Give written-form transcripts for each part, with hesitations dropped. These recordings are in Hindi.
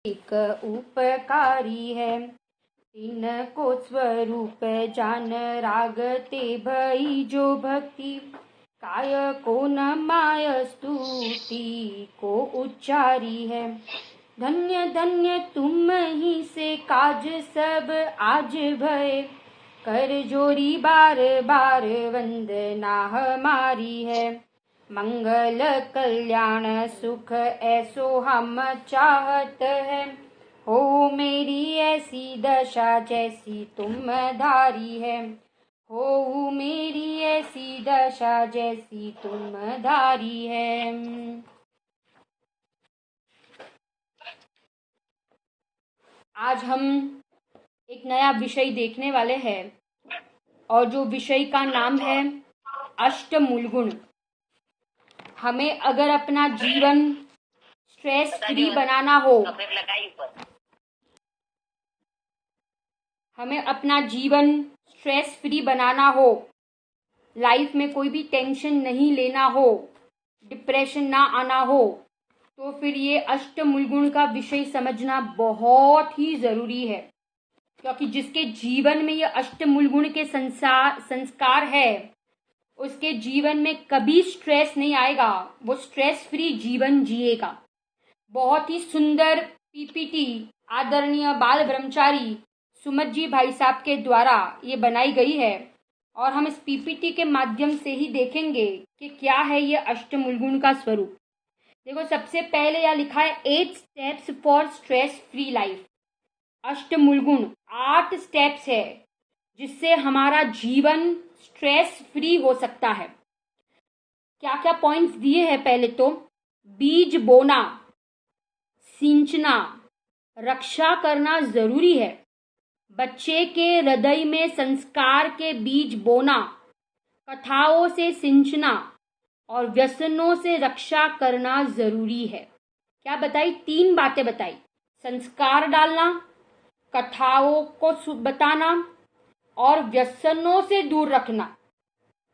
एक उपकारी है, तिनको स्वरूप जान रागते भई जो भक्ति, काय को न माय स्तुति को उच्चारी है। धन्य धन्य तुम ही से काज सब आज भय, कर जोरी बार बार वंदना हमारी है। मंगल कल्याण सुख ऐसो हम चाहत है, हो मेरी ऐसी दशा जैसी तुम धारी है। हो मेरी ऐसी दशा जैसी तुम धारी है। आज हम एक नया विषय देखने वाले हैं और जो विषय का नाम है अष्टमूल गुण। हमें अगर अपना जीवन स्ट्रेस फ्री बनाना हो, हमें अपना जीवन स्ट्रेस फ्री बनाना हो, लाइफ में कोई भी टेंशन नहीं लेना हो, डिप्रेशन ना आना हो, तो फिर ये अष्टमूल गुण का विषय समझना बहुत ही जरूरी है। क्योंकि जिसके जीवन में ये अष्टमूल गुण के संस्कार है, उसके जीवन में कभी स्ट्रेस नहीं आएगा, वो स्ट्रेस फ्री जीवन जिएगा। बहुत ही सुंदर पीपीटी आदरणीय बाल ब्रह्मचारी सुमत जी भाई साहब के द्वारा ये बनाई गई है और हम इस पीपीटी के माध्यम से ही देखेंगे कि क्या है ये अष्टमूल गुण का स्वरूप। देखो, सबसे पहले यहाँ लिखा है 8 steps for stress free life. अष्टमूल गुण 8 स्टेप्स है जिससे हमारा जीवन स्ट्रेस फ्री हो सकता है। क्या क्या पॉइंट्स दिए हैं? पहले तो बीज बोना, सिंचना, रक्षा करना जरूरी है। बच्चे के हृदय में संस्कार के बीज बोना, कथाओं से सिंचना और व्यसनों से रक्षा करना जरूरी है। क्या बताई? 3 बातें बताई। संस्कार डालना, कथाओं को बताना और व्यसनों से दूर रखना।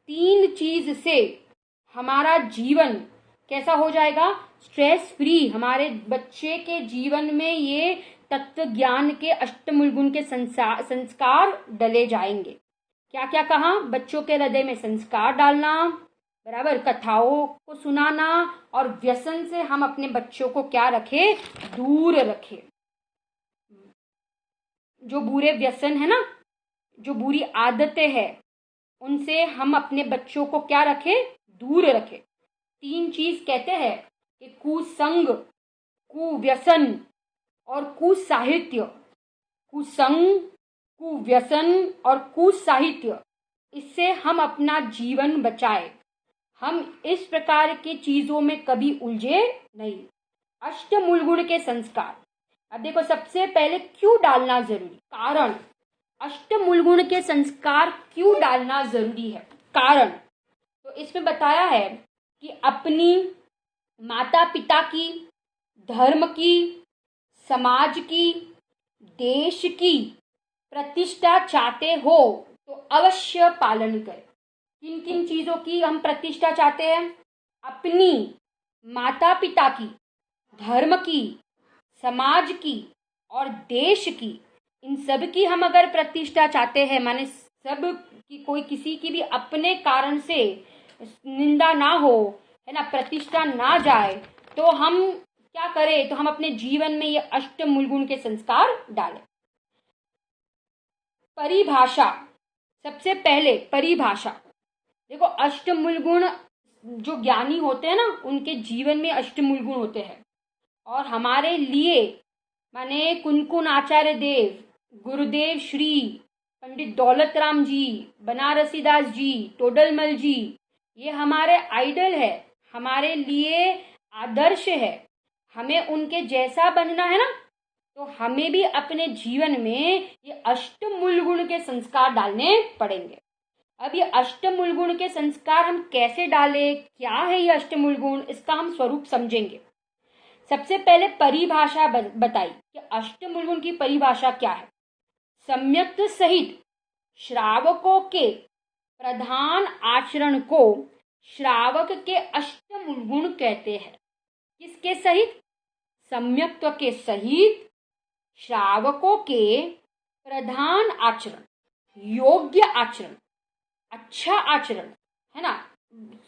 3 चीज से हमारा जीवन कैसा हो जाएगा? Stress free. हमारे बच्चे के जीवन में ये तत्व ज्ञान के अष्टमूल गुण के संस्कार डले जाएंगे। क्या क्या कहा? बच्चों के हृदय में संस्कार डालना, बराबर, कथाओं को सुनाना और व्यसन से हम अपने बच्चों को क्या रखें? दूर रखें। जो बुरे व्यसन है ना, जो बुरी आदतें हैं, उनसे हम अपने बच्चों को क्या रखें? दूर रखें। 3 चीज कहते हैं कि कुसंग, कुव्यसन और कुसाहित्य। कुसंग, कुव्यसन और कुसाहित्य, इससे हम अपना जीवन बचाए। हम इस प्रकार की चीजों में कभी उलझे नहीं। अष्टमूल गुण के संस्कार। अब देखो, सबसे पहले क्यों डालना जरूरी? कारण। अष्टमूल गुण के संस्कार क्यों डालना जरूरी है? कारण तो इसमें बताया है कि अपनी माता पिता की, धर्म की, समाज की, देश की प्रतिष्ठा चाहते हो तो अवश्य पालन करें। किन किन चीजों की हम प्रतिष्ठा चाहते हैं? अपनी, माता पिता की, धर्म की, समाज की और देश की। इन सब की हम अगर प्रतिष्ठा चाहते हैं, माने सब की, कोई किसी की भी अपने कारण से निंदा ना हो, है ना, प्रतिष्ठा ना जाए, तो हम क्या करें? तो हम अपने जीवन में ये अष्टमूल गुण के संस्कार डालें। परिभाषा। सबसे पहले परिभाषा। देखो, अष्टमूल गुण, जो ज्ञानी होते हैं ना, उनके जीवन में अष्टमूल गुण होते हैं। और हमारे लिए, माने कुनकुन आचार्य देव, गुरुदेव श्री पंडित दौलत राम जी, बनारसी दास जी, टोडरमल जी, ये हमारे आइडल है, हमारे लिए आदर्श है। हमें उनके जैसा बनना है ना, तो हमें भी अपने जीवन में ये अष्टमूल गुण के संस्कार डालने पड़ेंगे। अब ये अष्टमूल गुण के संस्कार हम कैसे डालें? क्या है ये अष्टमूल गुण? इसका हम स्वरूप समझेंगे। सबसे पहले परिभाषा बताई कि अष्टमूल गुण की परिभाषा क्या है। सम्यक सहित श्रावकों के प्रधान आचरण को श्रावक के अष्टमूल गुण कहते हैं। किसके सहित? सम्यक्त्व के सहित श्रावकों के प्रधान आचरण, योग्य आचरण, अच्छा आचरण, है ना,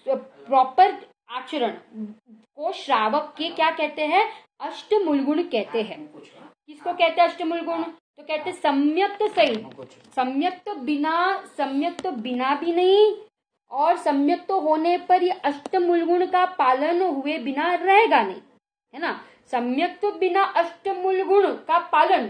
प्रॉपर आचरण को श्रावक के क्या कहते हैं? अष्टमूल कहते हैं। किसको कहते हैं अष्टमूल गुण? तो कहते हैं सम्यक्त सहित। सम्यक्त बिना भी नहीं, और सम्यक्त होने पर ये अष्टमूल का पालन हुए बिना रहेगा नहीं, है ना। सम्यक्त बिना अष्टमूल गुण का पालन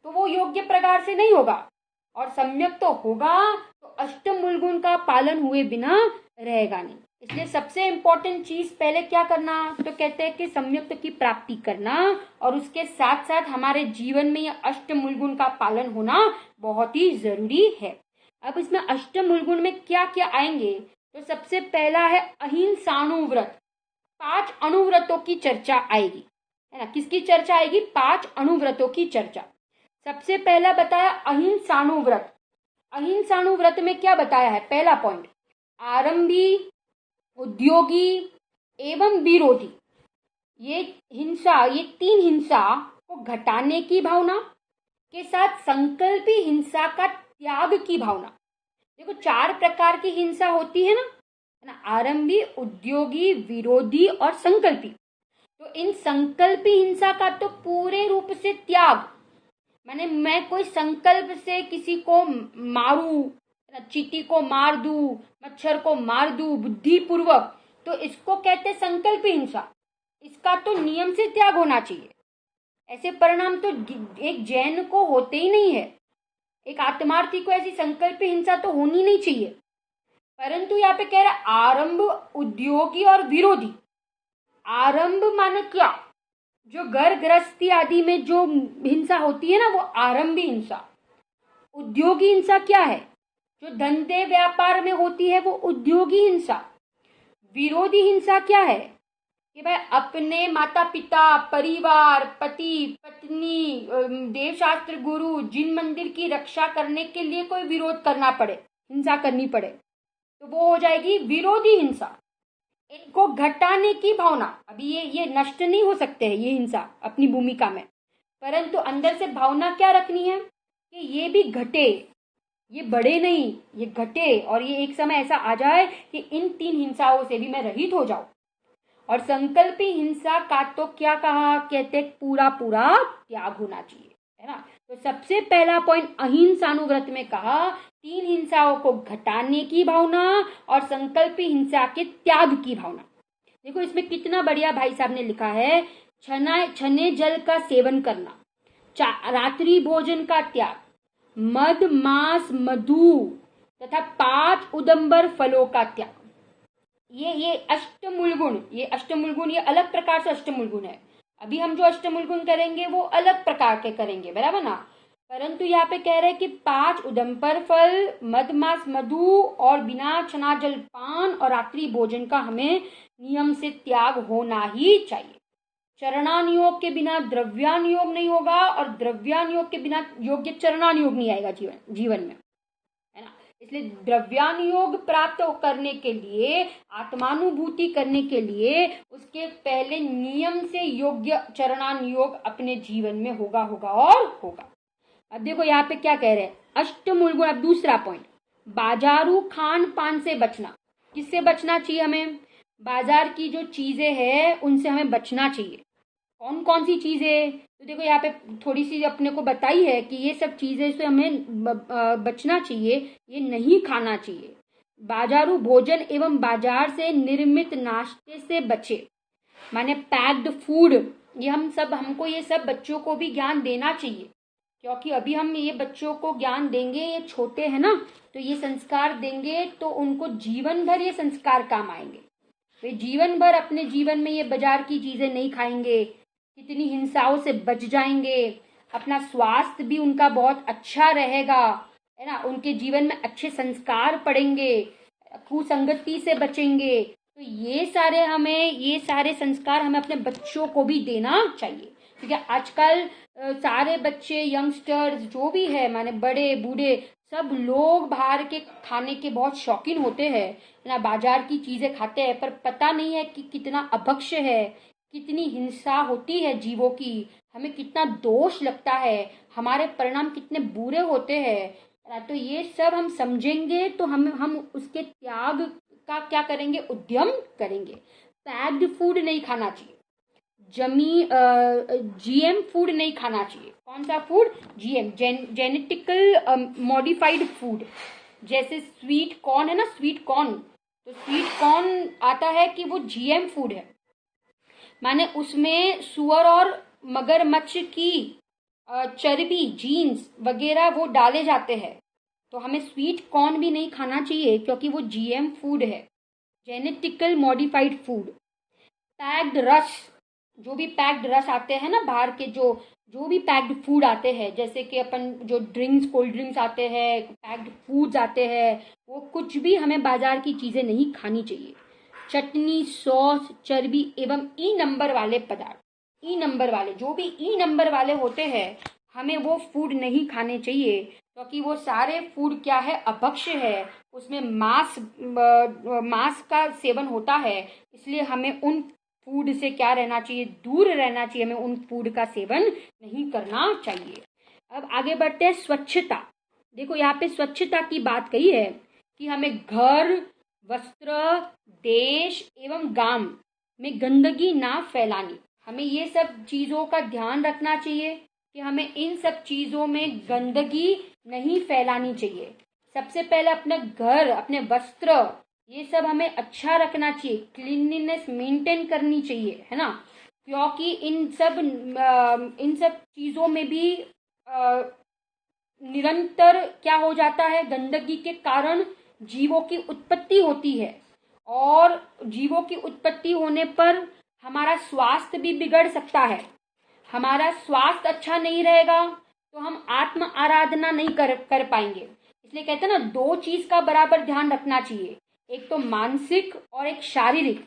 तो वो योग्य प्रकार से नहीं होगा, और सम्यक्त होगा तो अष्टमूल गुण का पालन हुए बिना रहेगा नहीं। इसलिए सबसे इंपॉर्टेंट चीज पहले क्या करना? तो कहते हैं कि सम्यक्त की प्राप्ति करना, और उसके साथ साथ हमारे जीवन में यह अष्टमूल गुण का पालन होना बहुत ही जरूरी है। अब इसमें अष्टमूल गुण में क्या क्या आएंगे? तो सबसे पहला है अहिंसाणुव्रत। 5 अणुव्रतों की चर्चा आएगी, है ना। किसकी चर्चा आएगी? 5 अणुव्रतों की चर्चा। सबसे पहला बताया अहिंसाणुव्रत। अहिंसाणुव्रत में क्या बताया है? पहला पॉइंट, आरंभी, उद्योगी एवं विरोधी, ये 3 हिंसा को घटाने की भावना के साथ संकल्पी हिंसा का त्याग की भावना। देखो 4 प्रकार की हिंसा होती है ना, आरंभी, उद्योगी, विरोधी और संकल्पी। तो इन संकल्पी हिंसा का तो पूरे रूप से त्याग, माने मैं कोई संकल्प से किसी को मारूं, चींटी को मार दूं, मच्छर को मार दूं बुद्धिपूर्वक, तो इसको कहते हैं संकल्पी हिंसा। इसका तो नियम से त्याग होना चाहिए। ऐसे परिणाम तो एक जैन को होते ही नहीं है। एक आत्मार्थी को ऐसी संकल्पी हिंसा तो होनी नहीं चाहिए। परंतु यहाँ पे कह रहा है आरंभ, उद्योगी और विरोधी। आरंभ माने क्या? जो घर गृहस्थी आदि में जो हिंसा होती है ना, वो आरंभी हिंसा। उद्योगी हिंसा क्या है? जो धंधे व्यापार में होती है, वो उद्योगी हिंसा। विरोधी हिंसा क्या है? कि भाई अपने माता पिता, परिवार, पति पत्नी, देवशास्त्र गुरु, जिन मंदिर की रक्षा करने के लिए कोई विरोध करना पड़े, हिंसा करनी पड़े, तो वो हो जाएगी विरोधी हिंसा। इनको घटाने की भावना, अभी ये नष्ट नहीं हो सकते हैं ये हिंसा अपनी भूमिका में, परंतु अंदर से भावना क्या रखनी है कि ये भी घटे, ये बढ़े नहीं, ये घटे, और ये एक समय ऐसा आ जाए कि इन 3 हिंसाओं से भी मैं रहित हो जाऊं। और संकल्पी हिंसा का तो क्या कहा? कहते पूरा त्याग होना चाहिए, है ना। तो सबसे पहला पॉइंट अहिंसानुव्रत में कहा 3 हिंसाओं को घटाने की भावना और संकल्पी हिंसा के त्याग की भावना। देखो इसमें कितना बढ़िया भाई साहब ने लिखा है, छने जल का सेवन करना, रात्रि भोजन का त्याग, मद मांस मधु तथा 5 उदंबर फलों का त्याग। ये अष्टमूल गुण, ये अलग प्रकार से अष्टमूल गुण है। अभी हम जो अष्टमूल गुण करेंगे वो अलग प्रकार के करेंगे, बराबर ना। परंतु यहाँ पे कह रहे हैं कि 5 उदंबर फल, मद मांस मधु और बिना छना जल पान और रात्रि भोजन का हमें नियम से त्याग होना ही चाहिए। चरणानुयोग के बिना द्रव्यानुयोग नहीं होगा, और द्रव्यानुयोग के बिना योग्य चरणानुयोग नहीं आएगा जीवन में, है ना। इसलिए द्रव्यानुयोग प्राप्त करने के लिए, आत्मानुभूति करने के लिए, उसके पहले नियम से योग्य चरणानुयोग अपने जीवन में होगा और होगा। अब देखो यहाँ पे क्या कह रहे हैं, अष्टमूल गुण। अब दूसरा पॉइंट, बाजारू खान पान से बचना। किससे बचना चाहिए हमें? बाजार की जो चीजें हैं उनसे हमें बचना चाहिए। कौन कौन सी चीजें? तो देखो यहाँ पे थोड़ी सी अपने को बताई है कि ये सब चीजें से हमें बचना चाहिए, ये नहीं खाना चाहिए। बाजारू भोजन एवं बाजार से निर्मित नाश्ते से बचे, माने पैक्ड फूड। ये हमको ये सब बच्चों को भी ज्ञान देना चाहिए, क्योंकि अभी हम ये बच्चों को ज्ञान देंगे, ये छोटे हैं ना, तो ये संस्कार देंगे तो उनको जीवन भर ये संस्कार काम आएंगे। वे जीवन भर अपने जीवन में ये बाजार की चीजें नहीं खाएंगे, कितनी हिंसाओं से बच जाएंगे, अपना स्वास्थ्य भी उनका बहुत अच्छा रहेगा, है ना। उनके जीवन में अच्छे संस्कार पड़ेंगे, कुसंगति से बचेंगे। तो ये सारे संस्कार हमें अपने बच्चों को भी देना चाहिए, क्योंकि आजकल सारे बच्चे, यंगस्टर्स जो भी है, माने बड़े बूढ़े सब लोग बाहर के खाने के बहुत शौकीन होते हैं ना, बाजार की चीजें खाते हैं, पर पता नहीं है कि कितना अभक्ष्य है, कितनी हिंसा होती है जीवों की, हमें कितना दोष लगता है, हमारे परिणाम कितने बुरे होते हैं। तो ये सब हम समझेंगे तो हम उसके त्याग का क्या करेंगे, उद्यम करेंगे। पैक्ड फूड नहीं खाना चाहिए, जीएम फूड नहीं खाना चाहिए। कौन सा food, GM, genetical modified food. जैसे स्वीट कॉर्न है ना, स्वीट कॉर्न, तो स्वीट कॉर्न आता है कि वो जीएम फूड है, माने उसमें सुअर और मगरमच्छ की चर्बी, जीन्स वगैरह वो डाले जाते हैं। तो हमें स्वीट कॉर्न भी नहीं खाना चाहिए क्योंकि वो जीएम फूड है, जेनेटिकल मॉडिफाइड फूड। पैक्ड रस, जो भी पैक्ड रस आते हैं ना बाहर के, जो भी पैक्ड फूड आते हैं, जैसे कि अपन जो ड्रिंक्स, कोल्ड ड्रिंक्स आते हैं, पैक्ड फूड्स आते हैं, वो कुछ भी हमें बाजार की चीजें नहीं खानी चाहिए। चटनी, सॉस, चर्बी एवं ई नंबर वाले पदार्थ, ई नंबर वाले, जो भी ई नंबर वाले होते हैं, हमें वो फूड नहीं खाने चाहिए क्योंकि वो सारे फूड क्या है, अपक्ष है, उसमें मांस का सेवन होता है। इसलिए हमें उन फूड से क्या रहना चाहिए, दूर रहना चाहिए, हमें उन फूड का सेवन नहीं करना चाहिए। अब आगे बढ़ते हैं, स्वच्छता। देखो यहाँ पे स्वच्छता की बात कही है कि हमें घर, वस्त्र, देश एवं गांव में गंदगी ना फैलानी। हमें ये सब चीजों का ध्यान रखना चाहिए कि हमें इन सब चीजों में गंदगी नहीं फैलानी चाहिए। सबसे पहले अपने घर, अपने वस्त्र, ये सब हमें अच्छा रखना चाहिए, क्लीनलीनेस मेंटेन करनी चाहिए, है ना। क्योंकि इन सब चीजों में भी निरंतर क्या हो जाता है, गंदगी के कारण जीवों की उत्पत्ति होती है, और जीवों की उत्पत्ति होने पर हमारा स्वास्थ्य भी बिगड़ सकता है। हमारा स्वास्थ्य अच्छा नहीं रहेगा तो हम आत्म आराधना नहीं कर पाएंगे। इसलिए कहते हैं ना, दो चीज का बराबर ध्यान रखना चाहिए, एक तो मानसिक और एक शारीरिक।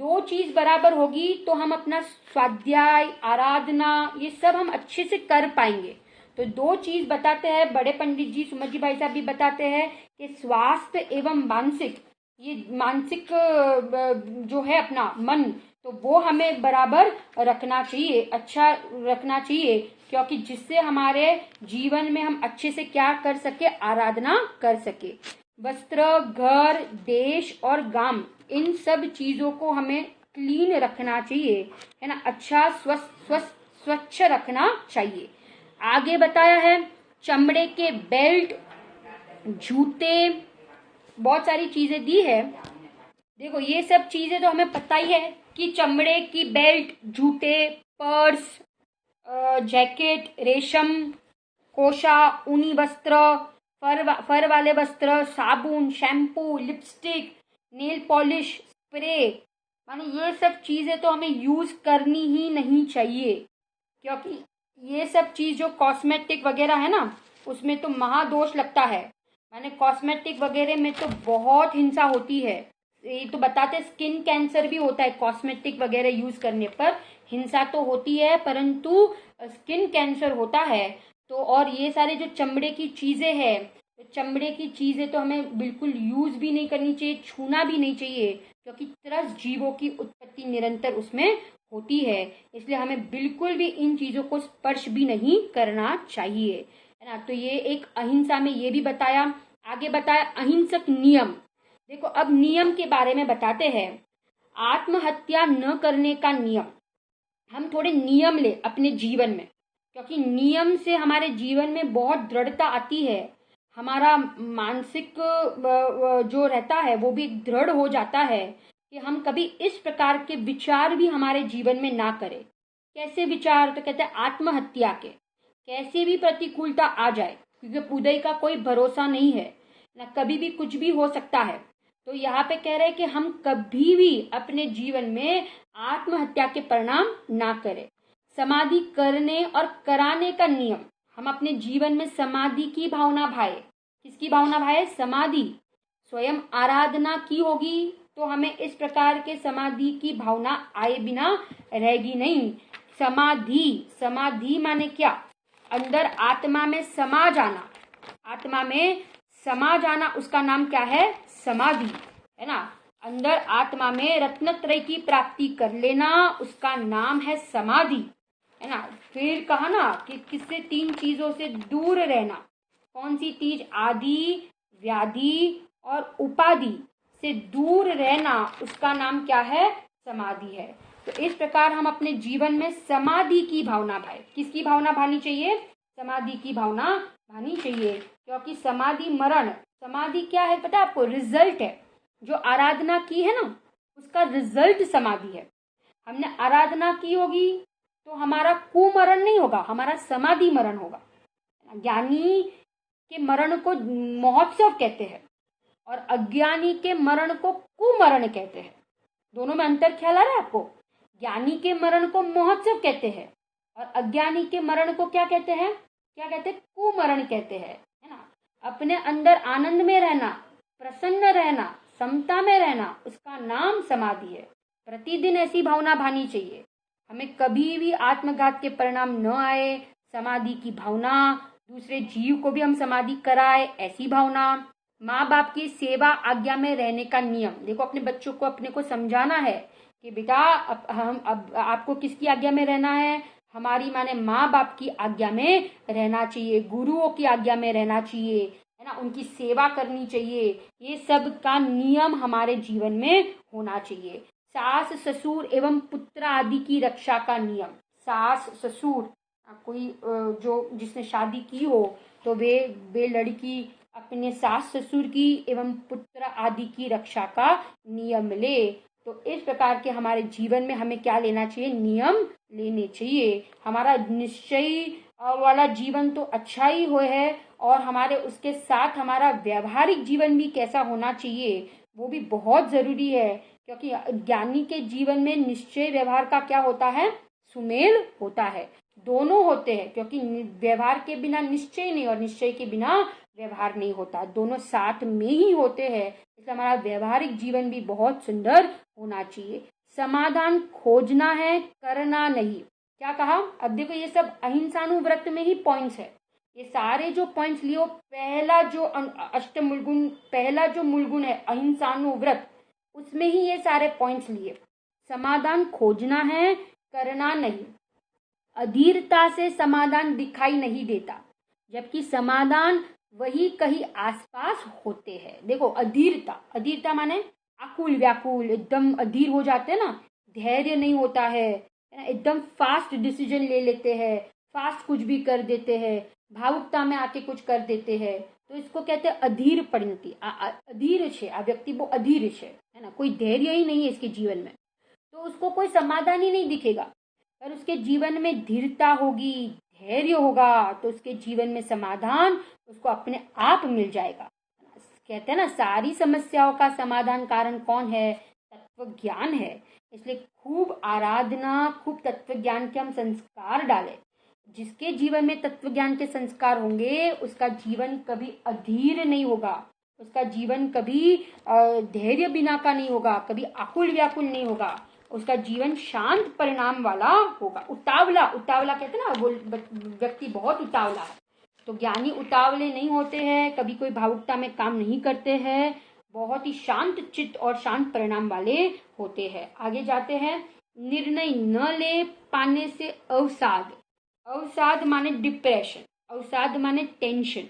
दो चीज बराबर होगी तो हम अपना स्वाध्याय, आराधना, ये सब हम अच्छे से कर पाएंगे। तो दो चीज बताते हैं बड़े पंडित जी, सुमत जी भाई साहब भी बताते हैं कि स्वास्थ्य एवं मानसिक, ये मानसिक जो है अपना मन, तो वो हमें बराबर रखना चाहिए, अच्छा रखना चाहिए, क्योंकि जिससे हमारे जीवन में हम अच्छे से क्या कर सके, आराधना कर सके। वस्त्र, घर, देश और गांव, इन सब चीजों को हमें क्लीन रखना चाहिए, है ना, अच्छा स्वच्छ रखना चाहिए। आगे बताया है चमड़े के बेल्ट, जूते, बहुत सारी चीजें दी है। देखो ये सब चीजें तो हमें पता ही है कि चमड़े की बेल्ट, जूते, पर्स, जैकेट, रेशम कोशा, ऊनी वस्त्र, फर वाले वस्त्र, साबुन, shampoo, lipstick, nail polish, spray, माने ये सब चीजें तो हमें यूज करनी ही नहीं चाहिए, क्योंकि ये सब चीज जो कॉस्मेटिक वगैरह है ना, उसमें तो महादोष लगता है। माने कॉस्मेटिक वगैरह में तो बहुत हिंसा होती है। ये तो बताते स्किन कैंसर भी होता है कॉस्मेटिक वगैरह यूज करने पर। हिंसा तो होती है परंतु स्किन कैंसर होता है। तो और ये सारे जो चमड़े की चीजें हैं, तो चमड़े की चीजें तो हमें बिल्कुल यूज भी नहीं करनी चाहिए, छूना भी नहीं चाहिए, क्योंकि त्रस जीवों की उत्पत्ति निरंतर उसमें होती है। इसलिए हमें बिल्कुल भी इन चीजों को स्पर्श भी नहीं करना चाहिए, है ना। तो ये एक अहिंसा में ये भी बताया। आगे बताया अहिंसक नियम। देखो अब नियम के बारे में बताते हैं। आत्महत्या न करने का नियम, हम थोड़े नियम ले अपने जीवन में, क्योंकि नियम से हमारे जीवन में बहुत दृढ़ता आती है। हमारा मानसिक जो रहता है वो भी दृढ़ हो जाता है कि हम कभी इस प्रकार के विचार भी हमारे जीवन में ना करें। कैसे विचार, तो कहते हैं आत्महत्या के। कैसे भी प्रतिकूलता आ जाए, क्योंकि उदय का कोई भरोसा नहीं है ना, कभी भी कुछ भी हो सकता है। तो यहाँ पे कह रहे हैं कि हम कभी भी अपने जीवन में आत्महत्या के परिणाम ना करें। समाधि करने और कराने का नियम, हम अपने जीवन में समाधि की भावना भाए। किसकी भावना भाए, समाधि। स्वयं आराधना की होगी तो हमें इस प्रकार के समाधि की भावना आए बिना रहेगी नहीं। समाधि, समाधि माने क्या, अंदर आत्मा में समा जाना। आत्मा में समा जाना, उसका नाम क्या है, समाधि, है ना। अंदर आत्मा में रत्नत्रय की प्राप्ति कर लेना, उसका नाम है समाधि, है ना। फिर कहा ना कि किससे, 3 चीजों से दूर रहना। कौन सी चीज? आदि, व्याधि और उपाधि से दूर रहना, उसका नाम क्या है? समाधि है। तो इस प्रकार हम अपने जीवन में समाधि की भावना भाई, किसकी भावना भानी चाहिए? समाधि की भावना भानी चाहिए, क्योंकि समाधि मरण, समाधि क्या है पता है आपको? रिजल्ट है। जो आराधना की है ना, उसका रिजल्ट समाधि है। हमने आराधना की होगी तो हमारा कुमरण नहीं होगा, हमारा समाधि मरण होगा। ज्ञानी के मरण को महोत्सव कहते हैं और अज्ञानी के मरण को कुमरण कहते हैं। दोनों में अंतर ख्याल आ रहा है आपको? ज्ञानी के मरण को महोत्सव कहते हैं और अज्ञानी के मरण को क्या कहते हैं? क्या कहते हैं? कुमरण कहते हैं, है ना। अपने अंदर आनंद में रहना, प्रसन्न रहना, समता में रहना, उसका नाम समाधि है। प्रतिदिन ऐसी भावना भानी चाहिए, हमें कभी भी आत्मघात के परिणाम न आए, समाधि की भावना, दूसरे जीव को भी हम समाधि कराए, ऐसी भावना। माँ बाप की सेवा आज्ञा में रहने का नियम, देखो अपने बच्चों को अपने को समझाना है कि बेटा अब आपको किसकी आज्ञा में रहना है? हमारी माने माँ बाप की आज्ञा में रहना चाहिए, गुरुओं की आज्ञा में रहना चाहिए, है ना, उनकी सेवा करनी चाहिए। ये सब का नियम हमारे जीवन में होना चाहिए। सास ससुर एवं पुत्र आदि की रक्षा का नियम। सास ससुर, कोई जो जिसने शादी की हो तो वे लड़की अपने सास ससुर की एवं पुत्र आदि की रक्षा का नियम ले। तो इस प्रकार के हमारे जीवन में हमें क्या लेना चाहिए? नियम लेने चाहिए। हमारा निश्चय वाला जीवन तो अच्छा ही हो है, और हमारे उसके साथ हमारा व्यवहारिक जीवन भी कैसा होना चाहिए वो भी बहुत जरूरी है, क्योंकि ज्ञानी के जीवन में निश्चय व्यवहार का क्या होता है? सुमेल होता है। दोनों होते हैं, क्योंकि व्यवहार के बिना निश्चय नहीं और निश्चय के बिना व्यवहार नहीं होता, दोनों साथ में ही होते हैं। इसलिए हमारा व्यवहारिक जीवन भी बहुत सुंदर होना चाहिए। समाधान खोजना है, करना नहीं। क्या कहा? अब देखो ये सब अहिंसानुव्रत में ही पॉइंट्स है। ये सारे जो पॉइंट्स लियो, पहला जो अष्टमूलगुण, पहला जो मूलगुण है अहिंसानुव्रत, उसमें ही ये सारे पॉइंट्स लिए। समाधान खोजना है, करना नहीं। अधीरता से समाधान दिखाई नहीं देता, जबकि समाधान वही कहीं आसपास होते हैं। देखो अधीरता, अधीरता माने आकुल व्याकुल, एकदम अधीर हो जाते हैं ना, धैर्य नहीं होता है, एकदम फास्ट डिसीजन ले लेते हैं, फास्ट कुछ भी कर देते हैं, भावुकता में आके कुछ कर देते हैं, तो इसको कहते हैं अधीर परिणति। अधीर छे आ व्यक्ति, वो अधीर छे, है ना, कोई धैर्य ही नहीं है इसके जीवन में, तो उसको कोई समाधान ही नहीं दिखेगा। पर उसके जीवन में धीरता होगी, धैर्य होगा, तो उसके जीवन में समाधान उसको अपने आप मिल जाएगा। कहते हैं ना, सारी समस्याओं का समाधान कारण कौन है? तत्व ज्ञान है। इसलिए खूब आराधना, खूब तत्व ज्ञान के हम संस्कार डालें। जिसके जीवन में तत्व ज्ञान के संस्कार होंगे, उसका जीवन कभी अधीर नहीं होगा, उसका जीवन कभी धैर्य बिना का नहीं होगा, कभी आकुल व्याकुल नहीं होगा, उसका जीवन शांत परिणाम वाला होगा। उतावला, उतावला कहते हैं ना, वो व्यक्ति बहुत उतावला है, तो ज्ञानी उतावले नहीं होते हैं, कभी कोई भावुकता में काम नहीं करते हैं, बहुत ही शांत चित्त और शांत परिणाम वाले होते हैं। आगे जाते हैं। निर्णय न ले पाने से अवसाद। अवसाद माने डिप्रेशन, अवसाद माने टेंशन,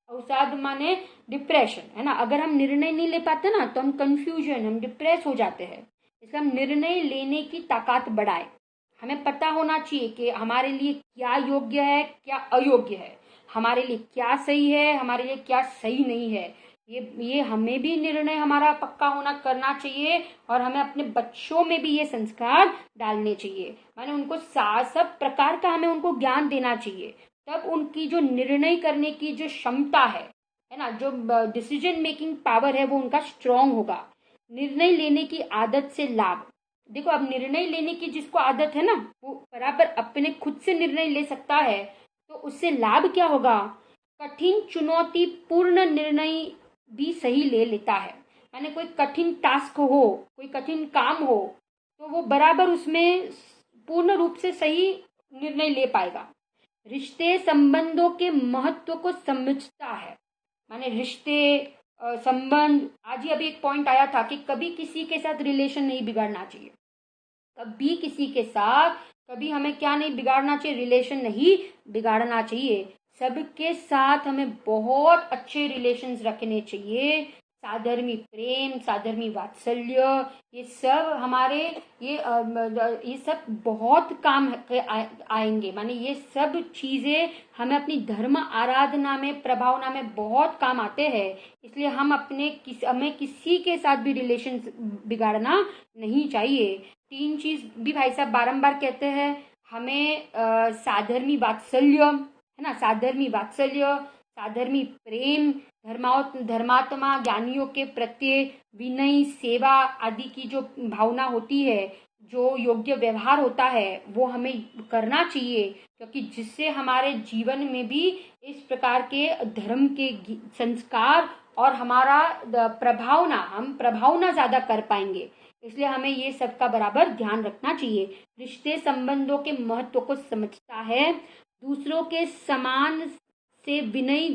अवसाद माने डिप्रेशन, है ना। अगर हम निर्णय नहीं ले पाते ना तो हम कंफ्यूजन, हम डिप्रेस हो जाते हैं। इसलिए हम निर्णय लेने की ताकत बढ़ाए। हमें पता होना चाहिए कि हमारे लिए क्या योग्य है, क्या अयोग्य है, हमारे लिए क्या सही है, हमारे लिए क्या सही नहीं है। ये हमें भी निर्णय हमारा पक्का होना करना चाहिए, और हमें अपने बच्चों में भी ये संस्कार डालने चाहिए। माने उनको सब प्रकार का हमें उनको ज्ञान देना चाहिए, तब उनकी जो निर्णय करने की जो क्षमता है ना, जो डिसीजन मेकिंग पावर है, वो उनका स्ट्रांग होगा। निर्णय लेने की आदत से लाभ। देखो अब निर्णय लेने की जिसको आदत है ना, वो बराबर अपने खुद से निर्णय ले सकता है, तो उससे लाभ क्या होगा? कठिन चुनौतीपूर्ण निर्णय भी सही ले लेता है। माने कोई कठिन टास्क हो, कोई कठिन काम हो, तो वो बराबर उसमें पूर्ण रूप से सही निर्णय ले पाएगा। रिश्ते संबंधों के महत्व को समझता है। माने रिश्ते, संबंध, आज ही अभी एक पॉइंट आया था कि कभी किसी के साथ रिलेशन नहीं बिगाड़ना चाहिए, कभी किसी के साथ, कभी हमें क्या नहीं बिगाड़ना चाहिए, रिलेशन नहीं बिगाड़ना चाहिए। सबके साथ हमें बहुत अच्छे रिलेशंस रखने चाहिए। साधर्मी प्रेम, साधर्मी वात्सल्य, ये सब हमारे ये सब बहुत काम आएंगे। माने ये सब चीजें हमें अपनी धर्म आराधना में, प्रभावना में बहुत काम आते हैं। इसलिए हमें किसी के साथ भी रिलेशन बिगाड़ना नहीं चाहिए। तीन चीज भी भाई साहब बारंबार कहते हैं हमें, साधर्मी वात्सल्य, है ना, साधर्मी वात्सल्य, साधर्मी प्रेम, धर्मात्मा ज्ञानियों के प्रत्यय विनय, सेवा आदि की जो भावना होती है, जो योग्य व्यवहार होता है, वो हमें करना चाहिए, क्योंकि जिससे हमारे जीवन में भी इस प्रकार के धर्म के संस्कार और हमारा हम प्रभावना ज्यादा कर पाएंगे। इसलिए हमें ये सब का बराबर ध्यान रखना चाहिए। रिश्ते संबंधों के महत्व को समझता है। दूसरों के समान से विनय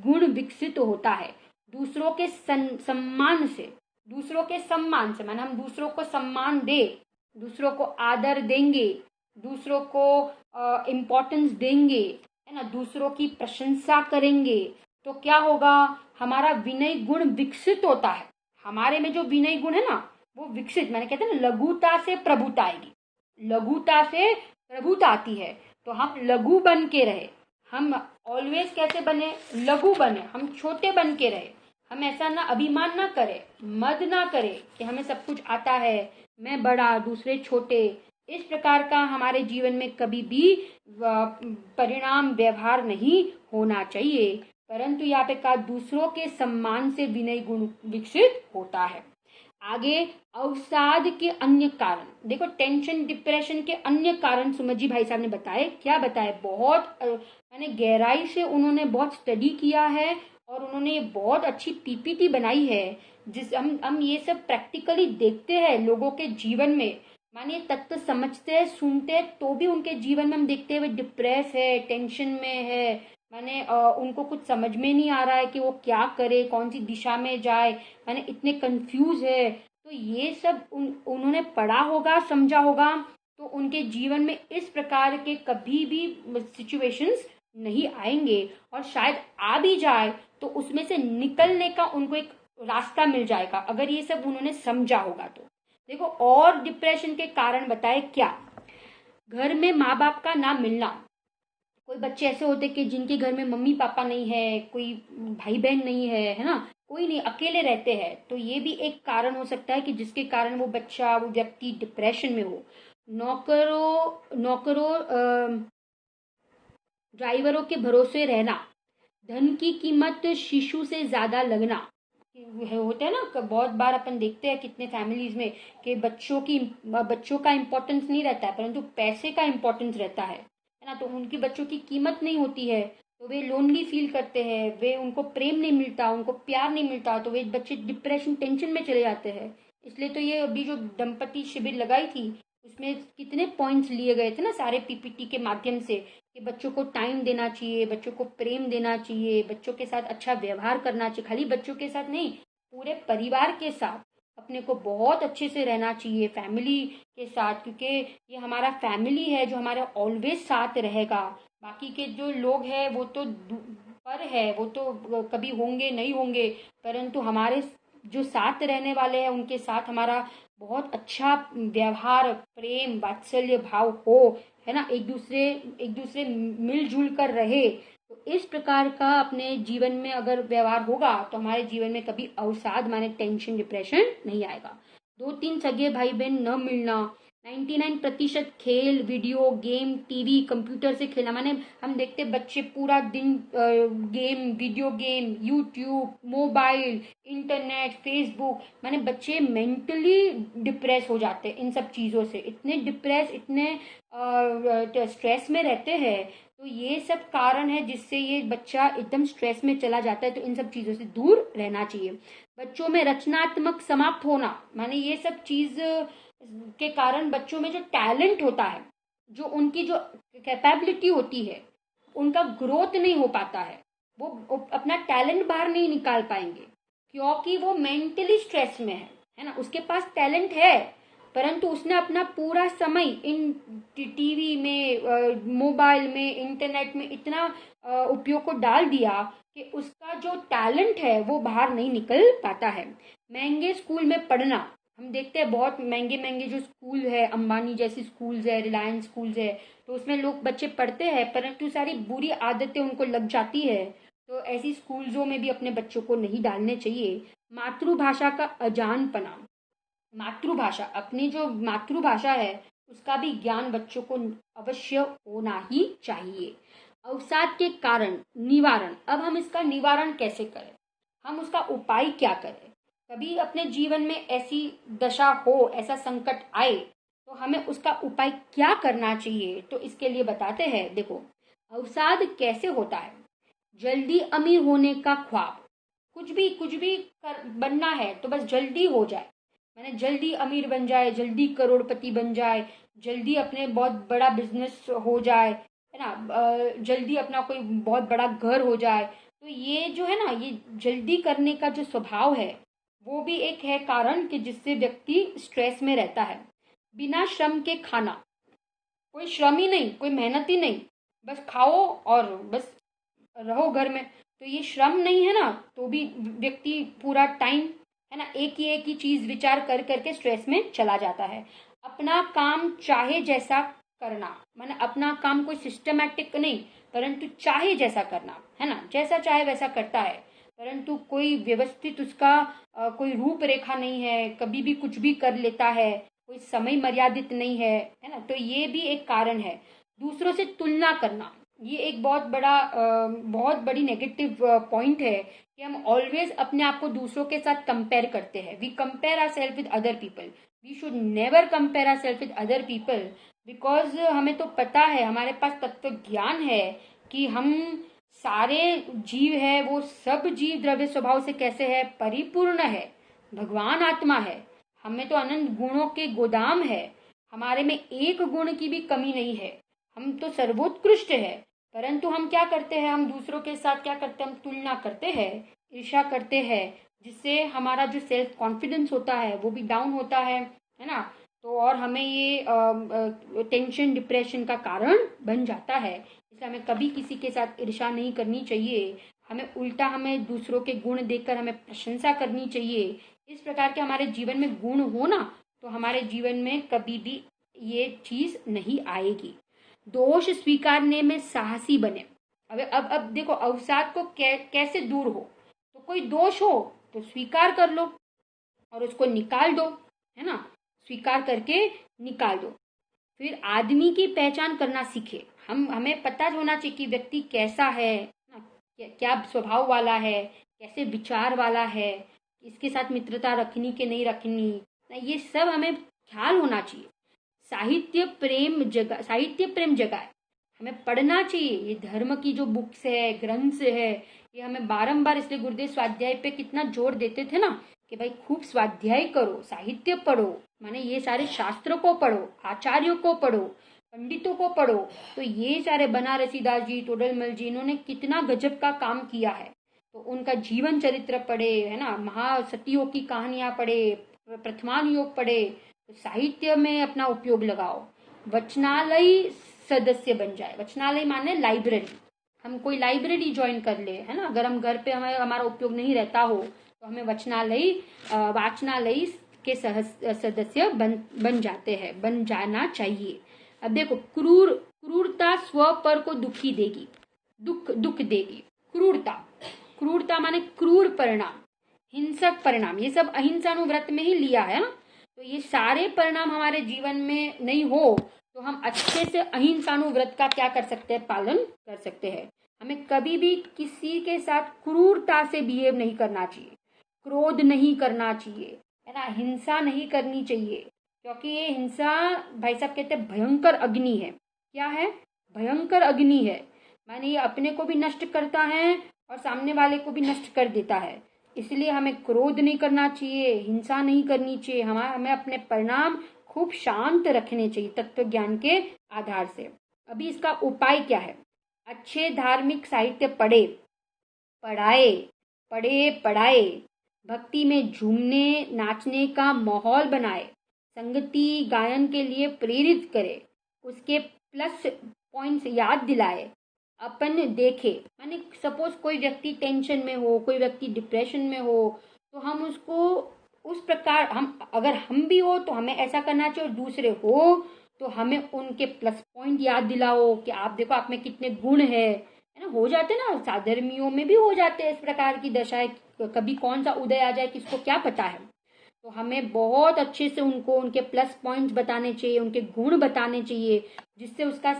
गुण विकसित होता है। दूसरों के सम्मान से, दूसरों के सम्मान से माने हम दूसरों को सम्मान दे, दूसरों को आदर देंगे, दूसरों को इम्पोर्टेंस देंगे, है ना, दूसरों की प्रशंसा करेंगे, तो क्या होगा, हमारा विनय गुण विकसित होता है। हमारे में जो विनय गुण है ना, वो विकसित, मैंने कहते हैं ना, लघुता से प्रभुता आएगी, लघुता से प्रभुता आती है। तो हम लघु बन के रहे, हम ऑलवेज कैसे बने, लघु बने, हम छोटे बन के रहे। हम ऐसा ना अभिमान ना करें, मद ना करें कि हमें सब कुछ आता है, मैं बड़ा दूसरे छोटे। इस प्रकार का हमारे जीवन में कभी भी परिणाम व्यवहार नहीं होना चाहिए। परंतु यहाँ पे कहा दूसरों के सम्मान से विनय गुण विकसित होता है। आगे अवसाद के अन्य कारण, देखो टेंशन डिप्रेशन के अन्य कारण सुमित जी भाई साहब ने बताए। क्या बताए, बहुत मैंने गहराई से उन्होंने बहुत स्टडी किया है और उन्होंने बहुत अच्छी पीपीटी बनाई है, जिस हम ये सब प्रैक्टिकली देखते हैं लोगों के जीवन में। मानिए तत्व समझते हैं, सुनते हैं, तो भी उनके जीवन में हम देखते हैं वे डिप्रेस है, टेंशन में है। माने उनको कुछ समझ में नहीं आ रहा है कि वो क्या करे, कौन सी दिशा में जाए, माने इतने कंफ्यूज है। तो ये सब उन्होंने पढ़ा होगा, समझा होगा, तो उनके जीवन में इस प्रकार के कभी भी सिचुएशंस नहीं आएंगे, और शायद आ भी जाए तो उसमें से निकलने का उनको एक रास्ता मिल जाएगा, अगर ये सब उन्होंने समझा होगा तो। देखो और डिप्रेशन के कारण बताए क्या, घर में माँ बाप का ना मिलना। कोई बच्चे ऐसे होते कि जिनके घर में मम्मी पापा नहीं है, कोई भाई बहन नहीं है ना, कोई नहीं, अकेले रहते हैं। तो ये भी एक कारण हो सकता है कि जिसके कारण वो बच्चा, वो व्यक्ति डिप्रेशन में हो। नौकरों ड्राइवरों के भरोसे रहना, धन की कीमत शिशु से ज्यादा लगना। होता है ना, बहुत बार अपन देखते हैं कितने फैमिलीज में कि बच्चों का इम्पोर्टेंस नहीं रहता है, परंतु पैसे का इम्पोर्टेंस रहता है ना। तो उनकी बच्चों की कीमत नहीं होती है, तो वे लोनली फील करते हैं, वे उनको प्रेम नहीं मिलता, उनको प्यार नहीं मिलता, तो वे बच्चे डिप्रेशन टेंशन में चले जाते हैं। इसलिए तो ये अभी जो दंपति शिविर लगाई थी उसमें कितने पॉइंट्स लिए गए थे ना, सारे पीपीटी के माध्यम से, कि बच्चों को टाइम देना चाहिए, बच्चों को प्रेम देना चाहिए, बच्चों के साथ अच्छा व्यवहार करना चाहिए। खाली बच्चों के साथ नहीं, पूरे परिवार के साथ अपने को बहुत अच्छे से रहना चाहिए, फैमिली के साथ, क्योंकि ये हमारा फैमिली है जो हमारे ऑलवेज साथ रहेगा। बाकी के जो लोग हैं वो तो पर है, वो तो कभी होंगे नहीं होंगे, परंतु हमारे जो साथ रहने वाले हैं उनके साथ हमारा बहुत अच्छा व्यवहार, प्रेम, वात्सल्य भाव हो, है ना, एक दूसरे मिलजुल कर रहे। तो इस प्रकार का अपने जीवन में अगर व्यवहार होगा तो हमारे जीवन में कभी अवसाद माने टेंशन डिप्रेशन नहीं आएगा। 2-3 सगे भाई बहन न मिलना, 99% खेल, वीडियो गेम, टीवी, कंप्यूटर से खेलना। माने हम देखते बच्चे पूरा दिन game, video game, YouTube, mobile, internet, Facebook, माने बच्चे मेंटली डिप्रेस हो जाते हैं इन सब चीज़ों से, इतने डिप्रेस, इतने स्ट्रेस में रहते हैं। तो ये सब कारण है जिससे ये बच्चा एकदम स्ट्रेस में चला जाता है। तो इन सब चीज़ों से दूर रहना चाहिए। बच्चों में रचनात्मक समाप्त होना, माने ये सब चीज़ के कारण बच्चों में जो टैलेंट होता है, जो उनकी जो कैपेबिलिटी होती है, उनका ग्रोथ नहीं हो पाता है, वो अपना टैलेंट बाहर नहीं निकाल पाएंगे। क्योंकि वो मेंटली स्ट्रेस में है ना। उसके पास टैलेंट है, परंतु उसने अपना पूरा समय इन टीवी में, मोबाइल में, इंटरनेट में इतना उपयोग को डाल दिया कि उसका जो टैलेंट है वो बाहर नहीं निकल पाता है। महंगे स्कूल में पढ़ना, हम देखते हैं बहुत महंगे महंगे जो स्कूल है, अंबानी जैसी स्कूल्स है, रिलायंस स्कूल्स है, तो उसमें लोग बच्चे पढ़ते हैं, परंतु सारी बुरी आदतें उनको लग जाती है। तो ऐसी स्कूल्सों में भी अपने बच्चों को नहीं डालने चाहिए। मातृभाषा का अजानपना, मातृभाषा, अपनी जो मातृभाषा है उसका भी ज्ञान बच्चों को अवश्य होना ही चाहिए। अवसाद के कारण निवारण, अब हम इसका निवारण कैसे करें, हम उसका उपाय क्या करें। कभी अपने जीवन में ऐसी दशा हो, ऐसा संकट आए, तो हमें उसका उपाय क्या करना चाहिए, तो इसके लिए बताते हैं। देखो, अवसाद कैसे होता है। जल्दी अमीर होने का ख्वाब, कुछ भी बनना है तो बस जल्दी हो जाए, मैंने जल्दी अमीर बन जाए, जल्दी करोड़पति बन जाए, जल्दी अपने बहुत बड़ा बिजनेस हो जाए, है ना, जल्दी अपना कोई बहुत बड़ा घर हो जाए। तो ये जो है ना, ये जल्दी करने का जो स्वभाव है वो भी एक है कारण कि जिससे व्यक्ति स्ट्रेस में रहता है। बिना श्रम के खाना, कोई श्रम ही नहीं, कोई मेहनत ही नहीं, बस खाओ और बस रहो घर में, तो ये श्रम नहीं है ना। तो भी व्यक्ति पूरा टाइम, है ना, एक ही चीज विचार कर करके स्ट्रेस में चला जाता है। अपना काम चाहे जैसा करना, माने अपना काम कोई सिस्टमैटिक नहीं, परंतु चाहे जैसा करना, है ना, जैसा चाहे वैसा करता है, परंतु कोई व्यवस्थित उसका कोई रूपरेखा नहीं है, कभी भी कुछ भी कर लेता है, कोई समय मर्यादित नहीं है ना। तो ये भी एक कारण है। दूसरों से तुलना करना, ये एक बहुत बड़ी नेगेटिव पॉइंट है कि हम ऑलवेज अपने आप को दूसरों के साथ कंपेयर करते हैं। We compare our self with other people, we should never compare our self with other people, because हमें तो पता है, हमारे पास तत्व ज्ञान है कि हम सारे जीव है, वो सब जीव द्रव्य स्वभाव से कैसे है, परिपूर्ण है, भगवान आत्मा है, हमें तो अनंत गुणों के गोदाम है, हमारे में एक गुण की भी कमी नहीं है, हम तो सर्वोत्कृष्ट है। परंतु हम क्या करते हैं, हम दूसरों के साथ क्या करते हैं, हम तुलना करते हैं, ईर्ष्या करते हैं, जिससे हमारा जो सेल्फ कॉन्फिडेंस होता है वो भी डाउन होता है ना। तो और हमें ये टेंशन डिप्रेशन का कारण बन जाता है। इसलिए हमें कभी किसी के साथ ईर्ष्या नहीं करनी चाहिए, हमें उल्टा, हमें दूसरों के गुण देखकर हमें प्रशंसा करनी चाहिए। इस प्रकार के हमारे जीवन में गुण हो ना, तो हमारे जीवन में कभी भी ये चीज नहीं आएगी। दोष स्वीकारने में साहसी बने। अब देखो, अवसाद को कैसे दूर हो, तो कोई दोष हो तो स्वीकार कर लो और उसको निकाल दो, है ना, स्वीकार करके निकाल दो। फिर आदमी की पहचान करना सीखे। हमें पता होना चाहिए कि व्यक्ति कैसा है ना, क्या स्वभाव वाला है, कैसे विचार वाला है, इसके साथ मित्रता रखनी कि नहीं रखनी, ये सब हमें ख्याल होना चाहिए। साहित्य प्रेम जगाए, हमें पढ़ना चाहिए। ये धर्म की जो बुक्स है, ग्रंथ्स है, ये हमें बारंबार, इसलिए गुरुदेव स्वाध्याय पे कितना जोर देते थे ना कि भाई खूब स्वाध्याय करो, साहित्य पढ़ो, माने ये सारे शास्त्रों को पढ़ो, आचार्यों को पढ़ो, पंडितों को पढ़ो। तो ये सारे बनारसी दास जी, टोडरमल जी, इन्होंने कितना गजब का काम किया है, तो उनका जीवन चरित्र पढ़े, है ना, महासतियों की कहानियां पढ़े, प्रथमान योग पढ़े, तो साहित्य में अपना उपयोग लगाओ। वचनालय सदस्य बन जाए, वचनालय माने लाइब्रेरी, हम कोई लाइब्रेरी ज्वाइन कर ले, है ना, अगर हम घर पे हमारा उपयोग नहीं रहता हो तो हमें वाचनालय के सदस्य बन जाते हैं, बन जाना चाहिए। अब देखो, क्रूरता स्व पर को दुखी देगी, दुख देगी। क्रूरता माने क्रूर परिणाम, हिंसक परिणाम, ये सब अहिंसानुव्रत में ही लिया है ना। तो ये सारे परिणाम हमारे जीवन में नहीं हो तो हम अच्छे से अहिंसानुव्रत का क्या कर सकते हैं, पालन कर सकते हैं। हमें कभी भी किसी के साथ क्रूरता से बिहेव नहीं करना चाहिए, क्रोध नहीं करना चाहिए, है ना, हिंसा नहीं करनी चाहिए, क्योंकि ये हिंसा, भाई साहब कहते हैं, भयंकर अग्नि है। क्या है, भयंकर अग्नि है, माने ये अपने को भी नष्ट करता है और सामने वाले को भी नष्ट कर देता है। इसलिए हमें क्रोध नहीं करना चाहिए, हिंसा नहीं करनी चाहिए, हमें अपने परिणाम खूब शांत रखने चाहिए तत्व ज्ञान के आधार से। अभी इसका उपाय क्या है, अच्छे धार्मिक साहित्य पढ़े, पढ़ाए, भक्ति में झूमने नाचने का माहौल बनाए, संगति गायन के लिए प्रेरित करे, उसके प्लस पॉइंट्स याद दिलाए, अपन देखे। माने सपोज कोई व्यक्ति टेंशन में हो, कोई व्यक्ति डिप्रेशन में हो, तो हम उसको उस प्रकार, हम अगर हम भी हो तो हमें ऐसा करना चाहिए, और दूसरे हो तो हमें उनके प्लस पॉइंट याद दिलाओ कि आप देखो आप में कितने गुण है ना। हो जाते ना, साधर्मियों में भी हो जाते हैं इस प्रकार की दशाएं, कभी कौन सा उदय आ जाए किसको क्या पता है। तो हमें बहुत अच्छे से उनको उनके प्लस पॉइंट्स बताने चाहिए, उनके गुण बताने चाहिए, जिससे उसका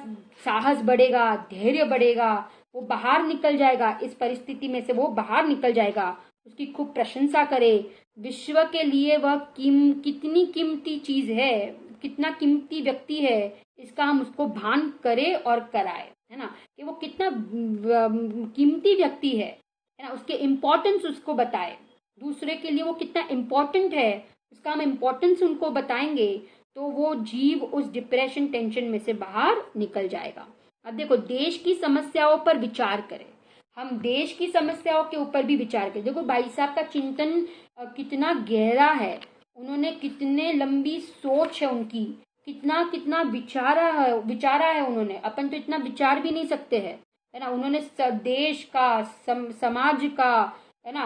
साहस बढ़ेगा, धैर्य बढ़ेगा, वो बाहर निकल जाएगा, इस परिस्थिति में से वो बाहर निकल जाएगा। उसकी खूब प्रशंसा करे, विश्व के लिए वह कितनी कीमती चीज है, कितना कीमती व्यक्ति है, इसका हम उसको भान करें और कराए, है ना, कि वो कितना कीमती व्यक्ति है ना, उसके इम्पोर्टेंस उसको बताए, दूसरे के लिए वो कितना इम्पोर्टेंट है उसका हम इम्पोर्टेंस उनको बताएंगे, तो वो जीव उस डिप्रेशन टेंशन में से बाहर निकल जाएगा। अब देखो, देश की समस्याओं पर विचार करें, हम देश की समस्याओं के ऊपर भी विचार करें। देखो भाई साहब का चिंतन कितना गहरा है, उन्होंने कितने लंबी सोच है उनकी, कितना कितना विचारा है उन्होंने, अपन तो इतना विचार भी नहीं सकते हैं, है ना। उन्होंने देश का, समाज का, है ना,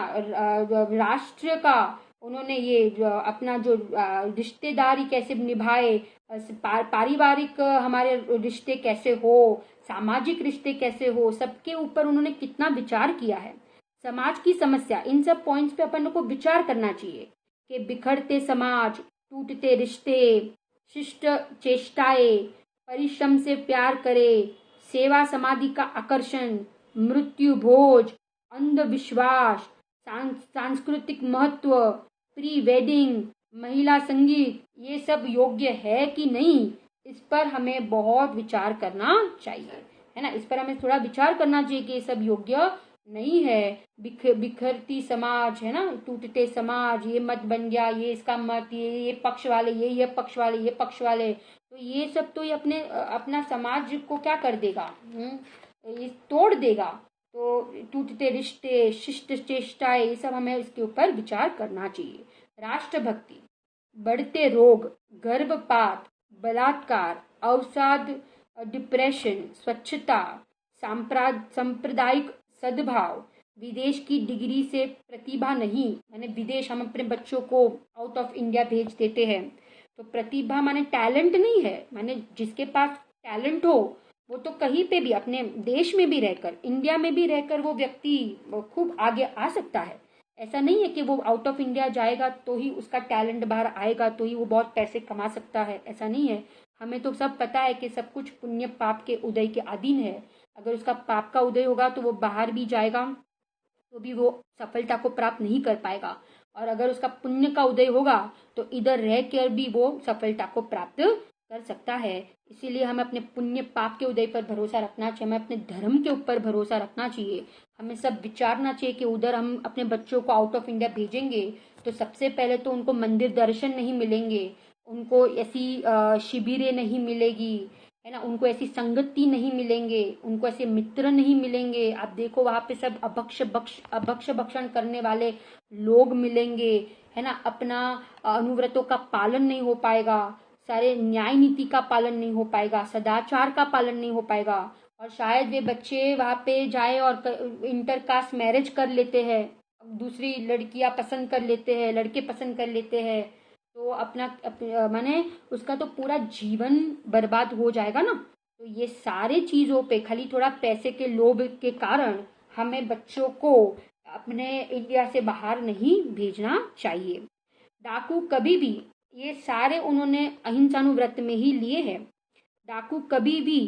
राष्ट्र का, उन्होंने ये अपना जो रिश्तेदारी कैसे निभाए, पारिवारिक हमारे रिश्ते कैसे हो, सामाजिक रिश्ते कैसे हो, सबके ऊपर उन्होंने कितना विचार किया है। समाज की समस्या, इन सब पॉइंट्स पे अपन को विचार करना चाहिए कि बिखरते समाज, टूटते रिश्ते, शिष्ट चेष्टाएं, परिश्रम से प्यार करे, सेवा समाधि का आकर्षण, मृत्यु भोज, अंधविश्वास, सांस्कृतिक महत्व, प्री वेडिंग, महिला संगीत, ये सब योग्य है कि नहीं, इस पर हमें बहुत विचार करना चाहिए, है ना। इस पर हमें थोड़ा विचार करना चाहिए कि ये सब योग्य नहीं है। बिखरती समाज, है ना, टूटते समाज, ये मत बन गया, ये इसका मत, ये पक्ष वाले, ये पक्ष वाले, ये पक्ष वाले, तो ये सब तो ये अपना समाज को क्या कर देगा, ये तोड़ देगा। तो टूटते रिश्ते, शिष्ट चेष्टाएं, ये सब हमें इसके ऊपर विचार करना चाहिए। राष्ट्रभक्ति, बढ़ते रोग, गर्भपात, बलात्कार, अवसाद, डिप्रेशन, स्वच्छता, सांप्रदायिक सद्भाव, विदेश की डिग्री से प्रतिभा नहीं, माने विदेश हम अपने बच्चों को आउट ऑफ इंडिया भेज देते हैं, तो प्रतिभा माने टैलेंट नहीं है, माने जिसके पास टैलेंट हो वो तो कहीं पे भी, अपने देश में भी रहकर, इंडिया में भी रहकर वो व्यक्ति खूब आगे आ सकता है। ऐसा नहीं है कि वो आउट ऑफ इंडिया जाएगा तो ही उसका टैलेंट बाहर आएगा, तो ही वो बहुत पैसे कमा सकता है, ऐसा नहीं है। हमें तो सब पता है कि सब कुछ पुण्य पाप के उदय के अधीन है। अगर उसका पाप का उदय होगा तो वो बाहर भी जाएगा तो भी वो सफलता को प्राप्त नहीं कर पाएगा, और अगर उसका पुण्य का उदय होगा तो इधर रह कर भी वो सफलता को प्राप्त कर सकता है। इसीलिए हमें अपने पुण्य पाप के उदय पर भरोसा रखना चाहिए, हमें अपने धर्म के ऊपर भरोसा रखना चाहिए। हमें सब विचारना चाहिए कि उधर हम अपने बच्चों को आउट ऑफ इंडिया भेजेंगे तो सबसे पहले तो उनको मंदिर दर्शन नहीं मिलेंगे, उनको ऐसी शिविरें नहीं मिलेगी, है ना, उनको ऐसी संगति नहीं मिलेंगे, उनको ऐसे मित्र नहीं मिलेंगे। आप देखो वहां पे सब अभक्ष भक्षण करने वाले लोग मिलेंगे, है ना, अपना अनुव्रतों का पालन नहीं हो पाएगा, सारे न्याय नीति का पालन नहीं हो पाएगा, सदाचार का पालन नहीं हो पाएगा, और शायद वे बच्चे वहां पे जाए और इंटरकास्ट मैरिज कर लेते हैं, दूसरी लड़कियां पसंद कर लेते हैं, लड़के पसंद कर लेते हैं, तो माने उसका तो पूरा जीवन बर्बाद हो जाएगा ना। तो ये सारे चीजों पे खाली थोड़ा पैसे के लोभ के कारण हमें बच्चों को अपने इंडिया से बाहर नहीं भेजना चाहिए। डाकू कभी भी, ये सारे उन्होंने अहिंसानुव्रत में ही लिए हैं, डाकू कभी भी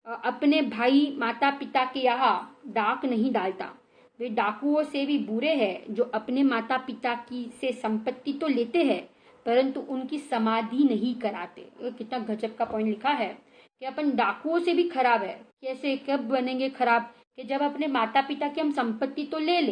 अपने भाई माता पिता के यहाँ डाक नहीं डालता। वे डाकुओं से भी बुरे हैं जो अपने माता पिता की से संपत्ति तो लेते हैं परंतु उनकी समाधि नहीं कराते। ये कितना गजब का पॉइंट लिखा है कि अपन डाकुओं से भी खराब है। कैसे, कब बनेंगे खराब, कि जब अपने माता पिता की हम संपत्ति तो ले ले,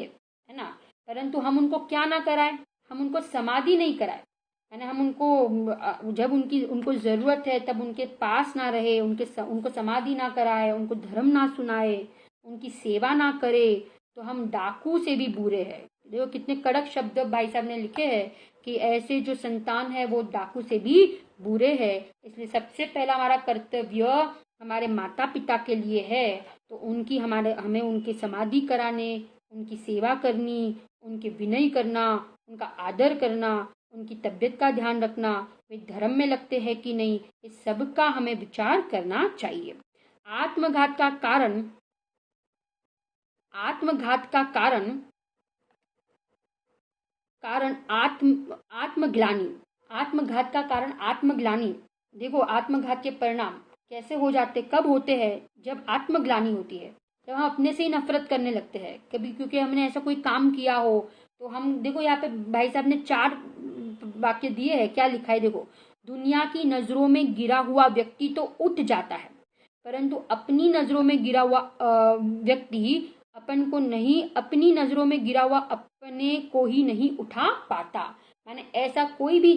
है ना, परंतु हम उनको क्या ना कराए, हम उनको समाधि नहीं कराए, है ना, हम उनको जब उनको जरूरत है तब उनके पास ना रहे, उनको समाधि ना कराए, उनको धर्म ना सुनाए, उनकी सेवा ना करे, तो हम डाकू से भी बुरे हैं। देखो कितने कड़क शब्द भाई साहब ने लिखे हैं कि ऐसे जो संतान है वो डाकू से भी बुरे है। इसलिए सबसे पहला हमारा कर्तव्य हमारे माता पिता के लिए है, तो उनकी हमें उनकी समाधि कराने, उनकी सेवा करनी, उनके विनय करना, उनका आदर करना, उनकी तबीयत का ध्यान रखना, वे धर्म में लगते हैं कि नहीं, इस सब का हमें विचार करना चाहिए। आत्मघात का कारण आत्मग्लानि। आत्मघात का कारण आत्मग्लानि। देखो आत्मघात के परिणाम कैसे हो जाते, कब होते हैं? जब आत्मग्लानि होती है, जब हम अपने से ही नफरत करने लगते हैं कभी, क्योंकि हमने ऐसा कोई काम किया हो। तो हम देखो यहाँ पे भाई साहब ने 4 वाक्य दिए हैं, क्या लिखा है देखो। दुनिया की नजरों में गिरा हुआ व्यक्ति तो उठ जाता है, परंतु अपनी नजरों में गिरा हुआ व्यक्ति अपनी नजरों में गिरा हुआ अपने को ही नहीं उठा पाता। माने ऐसा कोई भी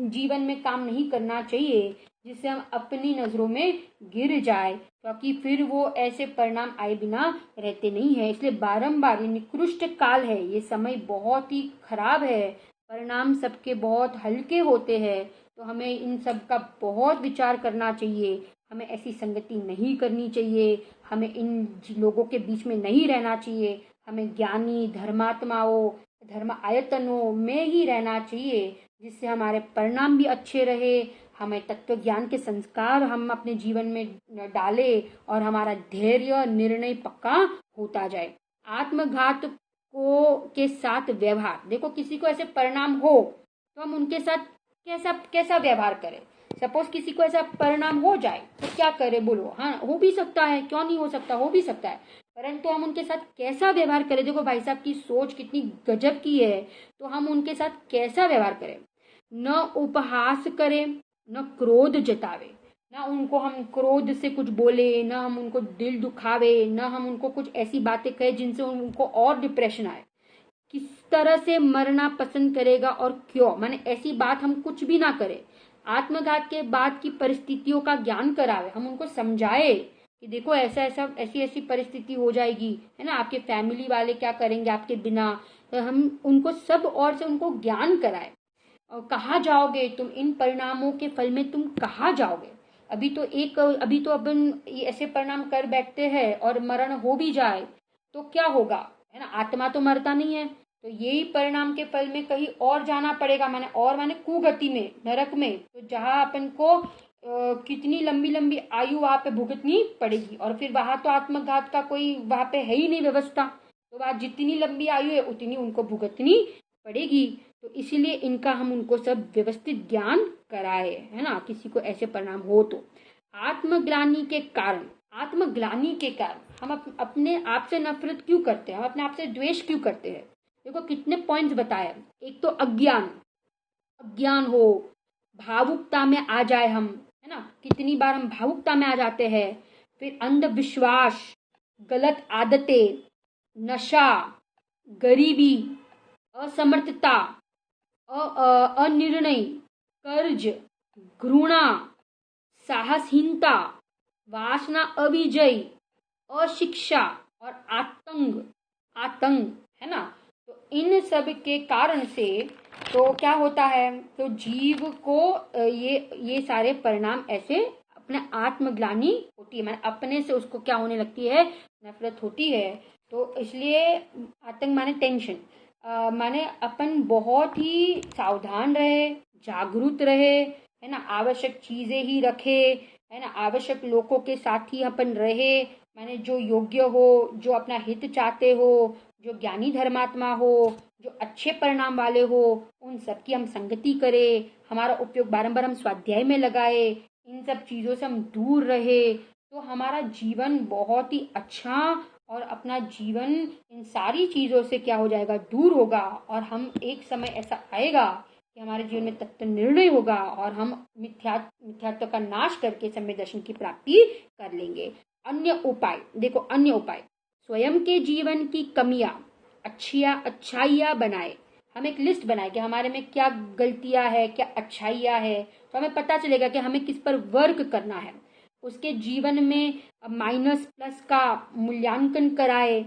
जीवन में काम नहीं करना चाहिए जिससे हम अपनी नजरों में गिर जाए, क्योंकि फिर वो ऐसे परिणाम आए बिना रहते नहीं है। इसलिए बारंबार ये निकृष्ट काल है, ये समय बहुत ही खराब है, परिणाम सबके बहुत हल्के होते हैं। तो हमें इन सब का बहुत विचार करना चाहिए, हमें ऐसी संगति नहीं करनी चाहिए, हमें इन लोगों के बीच में नहीं रहना चाहिए, हमें ज्ञानी धर्मात्माओं धर्म आयतनों में ही रहना चाहिए, जिससे हमारे परिणाम भी अच्छे रहे, हमें तत्व ज्ञान के संस्कार हम अपने जीवन में डाले और हमारा धैर्य निर्णय पक्का होता जाए। आत्मघात को के साथ व्यवहार, देखो किसी को ऐसे परिणाम हो तो हम उनके साथ कैसा व्यवहार करें। सपोज किसी को ऐसा परिणाम हो जाए तो क्या करे, बोलो। हाँ, हो भी सकता है, क्यों नहीं हो सकता, हो भी सकता है, परंतु हम उनके साथ कैसा व्यवहार करें। देखो भाई साहब की सोच कितनी गजब की है, तो हम उनके साथ कैसा व्यवहार करें। न उपहास करें, न क्रोध जतावे, न उनको हम क्रोध से कुछ बोले, न हम उनको दिल दुखावे, न हम उनको कुछ ऐसी बातें कहे जिनसे उनको और डिप्रेशन आए। किस तरह से मरना पसंद करेगा और क्यों, माने ऐसी बात हम कुछ भी ना करें। आत्मघात के बाद की परिस्थितियों का ज्ञान करावे, हम उनको समझाए कि देखो ऐसा ऐसा ऐसी ऐसी परिस्थिति हो जाएगी, है ना, आपके फैमिली वाले क्या करेंगे आपके बिना। तो हम उनको सब और से उनको ज्ञान कराए। और कहाँ जाओगे तुम, इन परिणामों के फल में तुम कहाँ जाओगे। अभी तो अपन ऐसे परिणाम कर बैठते हैं और मरण हो भी जाए तो क्या होगा, है ना, आत्मा तो मरता नहीं है, तो यही परिणाम के फल में कहीं और जाना पड़ेगा, माने कुगति में, नरक में, तो जहाँ अपन को कितनी लंबी लंबी आयु वहां पे भुगतनी पड़ेगी। और फिर वहां तो आत्मघात का कोई वहां पे है ही नहीं व्यवस्था, तो वहां जितनी लंबी आयु है उतनी उनको भुगतनी पड़ेगी। तो इसीलिए इनका हम उनको सब व्यवस्थित ज्ञान कराए, है ना, किसी को ऐसे परिणाम हो तो। आत्मग्लानि के कारण हम अपने आप से नफरत क्यों करते हैं, हम अपने आप से द्वेष क्यों करते हैं। देखो कितने पॉइंट्स बताए। एक तो अज्ञान हो, भावुकता में आ जाए हम, है ना, कितनी बार हम भावुकता में आ जाते हैं। फिर अंधविश्वास, गलत आदतें, नशा, गरीबी, असमर्थता, अनिर्णय, कर्ज, घृणा, साहसहीनता, वासना अविजय, अशिक्षा और आतंक, है ना। तो इन सब के कारण से तो क्या होता है, तो जीव को ये सारे परिणाम ऐसे अपने आत्मग्लानि होती है, माने अपने से उसको क्या होने लगती है, नफरत होती है। तो इसलिए आतंक माने टेंशन, माने अपन बहुत ही सावधान रहे, जागरूक रहे, है ना, आवश्यक चीजें ही रखे, है ना, आवश्यक लोगों के साथ ही अपन रहे, माने जो योग्य हो, जो अपना हित चाहते हो, जो ज्ञानी धर्मात्मा हो, जो अच्छे परिणाम वाले हो, उन सब की हम संगति करें, हमारा उपयोग बारंबार हम स्वाध्याय में लगाए, इन सब चीजों से हम दूर रहे, तो हमारा जीवन बहुत ही अच्छा और अपना जीवन इन सारी चीजों से क्या हो जाएगा, दूर होगा। और हम एक समय ऐसा आएगा कि हमारे जीवन में तत्व निर्णय होगा और हम मिथ्यात्व का नाश करके सम्य दर्शन की प्राप्ति कर लेंगे। अन्य उपाय, स्वयं के जीवन की कमियां अच्छाइयां बनाए। हम एक लिस्ट बनाए कि हमारे में क्या गलतियां है, क्या अच्छाइयां है, तो हमें पता चलेगा कि हमें किस पर वर्क करना है। उसके जीवन में माइनस प्लस का मूल्यांकन कराए,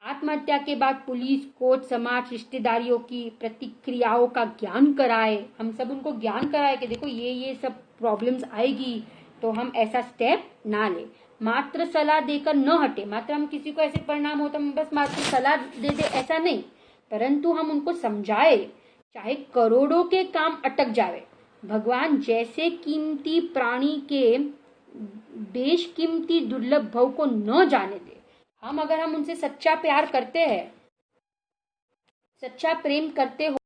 आत्महत्या के बाद पुलिस, कोर्ट, समाज, रिश्तेदारियों की प्रतिक्रियाओं का ज्ञान कराए। हम सब उनको ज्ञान कराए कि देखो ये सब प्रॉब्लम्स आएगी, तो हम ऐसा स्टेप ना ले। मात्र सलाह देकर न हटे। मात्र हम किसी को ऐसे परिणाम हो तो हम बस मात्र सलाह दे दे, ऐसा नहीं, परंतु हम उनको समझाए, चाहे करोड़ों के काम अटक जाए। भगवान जैसे कीमती प्राणी के बेशकीमती दुर्लभ भव को न जाने दे। हम उनसे सच्चा प्यार करते हैं, सच्चा प्रेम करते हो,